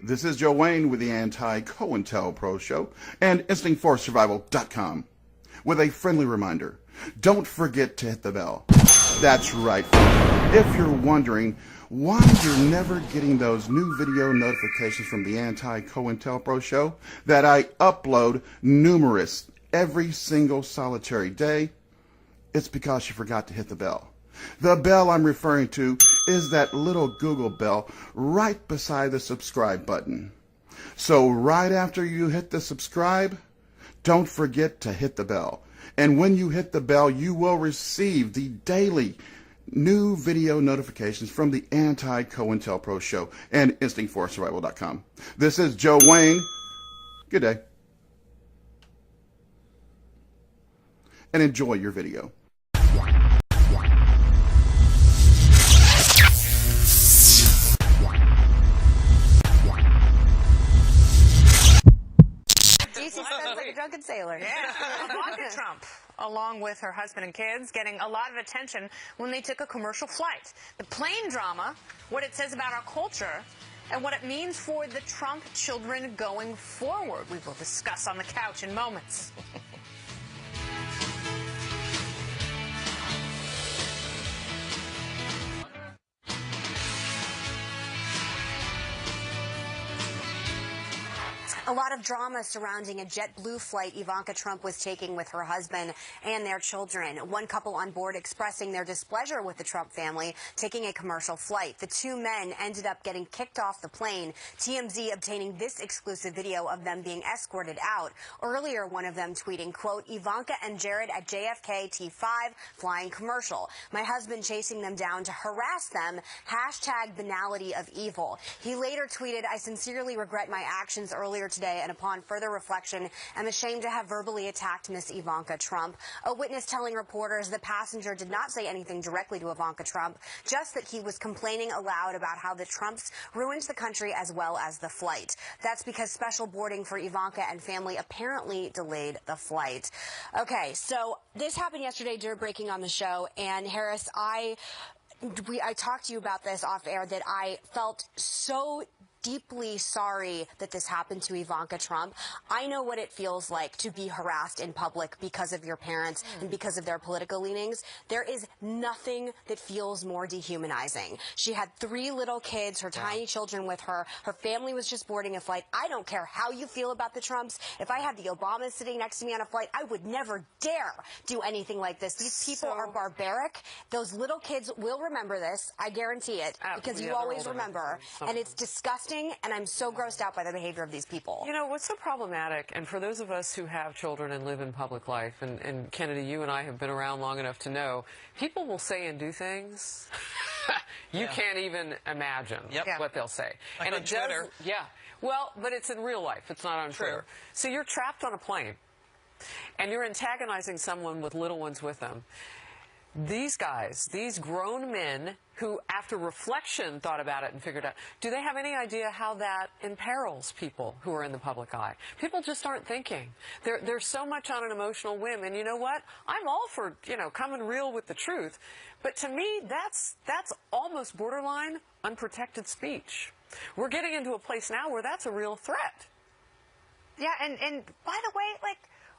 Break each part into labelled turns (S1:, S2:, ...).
S1: This is Joe Wayne with the Anti-COINTELPRO Show and InstinctForSurvival.com with a friendly reminder. Don't forget to hit the bell. That's right. If you're wondering why you're never getting those new video notifications from the Anti-COINTELPRO Show that I upload numerous every single solitary day, it's because you forgot to hit the bell. The bell I'm referring to is that little Google bell right beside the subscribe button. So right after you hit the subscribe, don't forget to hit the bell. And when you hit the bell, you will receive the daily new video notifications from the Anti-COINTELPRO Show and InstinctForSurvival.com. This is Joe Wayne. Good day. And enjoy your video.
S2: Like a drunken sailor.
S3: Yeah. Ivanka Trump, along with her husband and kids, getting a lot of attention when they took a commercial flight. The plane drama, what it says about our culture, and what it means for the Trump children going forward. We will discuss on the couch in moments.
S2: A lot of drama surrounding a JetBlue flight Ivanka Trump was taking with her husband and their children. One couple on board expressing their displeasure with the Trump family taking a commercial flight. The two men ended up getting kicked off the plane. TMZ obtaining this exclusive video of them being escorted out. Earlier, one of them tweeting, quote, Ivanka and Jared at JFK T5 flying commercial. My husband chasing them down to harass them. Hashtag banality of evil. He later tweeted, I sincerely regret my actions earlier today, and upon further reflection, am ashamed to have verbally attacked Miss Ivanka Trump. A witness telling reporters the passenger did not say anything directly to Ivanka Trump, just that he was complaining aloud about how the Trumps ruined the country as well as the flight. That's because special boarding for Ivanka and family apparently delayed the flight. Okay, so this happened yesterday during breaking on the show, and Harris, I talked to you about this off air, that I felt so deeply sorry that this happened to Ivanka Trump. I know what it feels like to be harassed in public because of your parents and because of their political leanings. There is nothing that feels more dehumanizing. She had 3 little kids, her tiny children with her. Her family was just boarding a flight. I don't care how you feel about the Trumps. If I had the Obamas sitting next to me on a flight, I would never dare do anything like this. These people are barbaric. Those little kids will remember this. I guarantee it, because you always remember. And it's disgusting. And I'm so grossed out by the behavior of these people.
S4: You know, what's so problematic, and for those of us who have children and live in public life, and Kennedy, you and I have been around long enough to know, people will say and do things you can't even imagine what they'll say.
S5: Like
S4: and
S5: on Twitter.
S4: Well, but it's in real life. It's not on Twitter. So you're trapped on a plane, and you're antagonizing someone with little ones with them. These guys, these grown men who, after reflection, thought about it and figured out, do they have any idea how that imperils people who are in the public eye? People just aren't thinking. They're so much on an emotional whim. And you know what? I'm all for, coming real with the truth. But to me, that's almost borderline unprotected speech. We're getting into a place now where that's a real threat.
S3: Yeah, and by the way,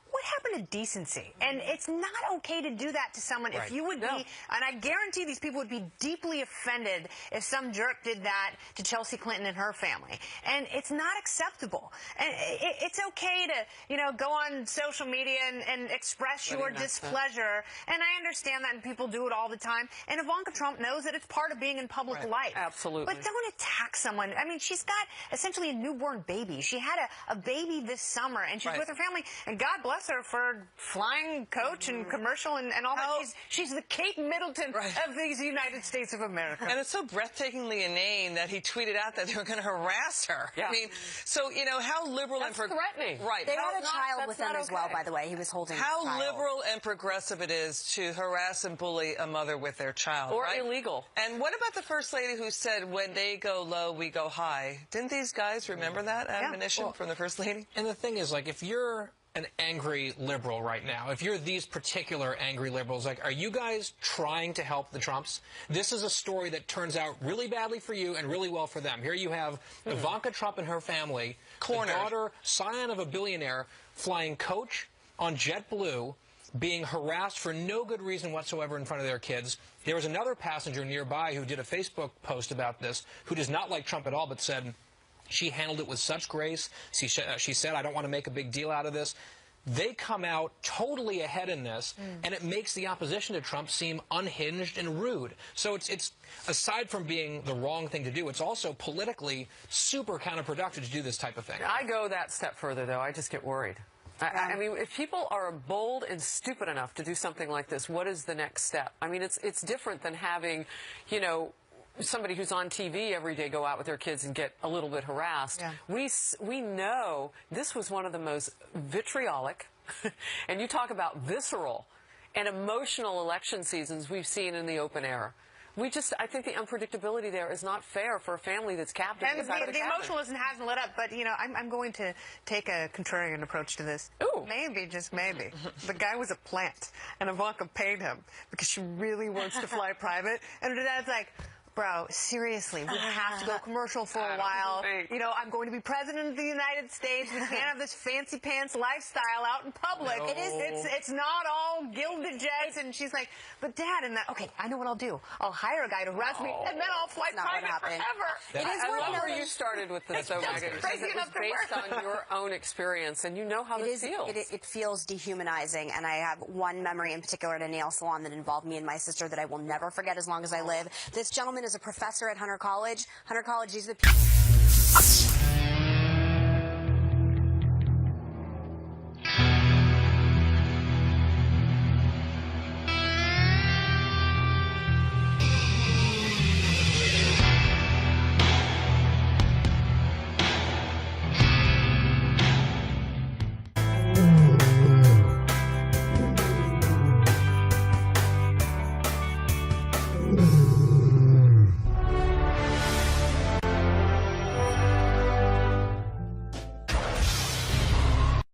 S3: what happened to decency? And it's not okay to do that to someone. If you would be, and I guarantee these people would be deeply offended if some jerk did that to Chelsea Clinton and her family. And it's not acceptable. And it's okay to, go on social media and express your displeasure. And I understand that, and people do it all the time. And Ivanka Trump knows that it's part of being in public life.
S4: Absolutely.
S3: But don't attack someone. I mean, she's got essentially a newborn baby. She had a baby this summer, and she's with her family. And God bless her for flying coach and commercial and all that. She's the Kate Middleton of these United States of America.
S5: And it's so breathtakingly inane that he tweeted out that they were going to harass her.
S4: Yeah.
S5: I mean, so, how liberal
S4: That's
S5: and
S4: threatening.
S2: They had a child with them as well, by the way. He was holding a
S5: How
S2: child.
S5: liberal and progressive it is to harass and bully a mother with their child.
S4: Or illegal.
S5: And what about the First Lady who said, when they go low, we go high? Didn't these guys remember that admonition from the First Lady?
S6: And the thing is, if you're an angry liberal right now, if you're these particular angry liberals, like, are you guys trying to help the Trumps? This is a story that turns out really badly for you and really well for them. Here you have Ivanka Trump and her family, the daughter, scion of a billionaire, flying coach on JetBlue, being harassed for no good reason whatsoever in front of their kids. There was another passenger nearby who did a Facebook post about this, who does not like Trump at all, but said she handled it with such grace. She said, I don't want to make a big deal out of this. They come out totally ahead in this, and it makes the opposition to Trump seem unhinged and rude. So it's aside from being the wrong thing to do, it's also politically super counterproductive to do this type of thing.
S4: I go that step further, though. I just get worried. I mean, if people are bold and stupid enough to do something like this, what is the next step? I mean, it's different than having, you know, somebody who's on TV every day go out with their kids and get a little bit harassed. Yeah. We know this was one of the most vitriolic, and you talk about visceral and emotional election seasons we've seen in the open air. I think the unpredictability there is not fair for a family that's captive.
S3: And the emotionalism hasn't let up, but, you know, I'm going to take a contrarian approach to this.
S4: Ooh.
S3: Maybe, just maybe. The guy was a plant, and Ivanka paid him because she really wants to fly private. And her dad's like, bro, seriously, we have to go commercial for a while. You know, I'm going to be president of the United States. We can't have this fancy pants lifestyle out in public.
S4: No.
S3: It's not all gilded jets. And she's like, but Dad, and that, okay, I know what I'll do. I'll hire a guy to harass me, and then I'll fly private forever.
S4: I love where you started with this, though, Megan. It was based on your own experience, and you know how this feels.
S2: It feels dehumanizing, and I have one memory in particular at a nail salon that involved me and my sister that I will never forget as long as I live. This gentleman is a professor at Hunter College. Hunter College, these are the people.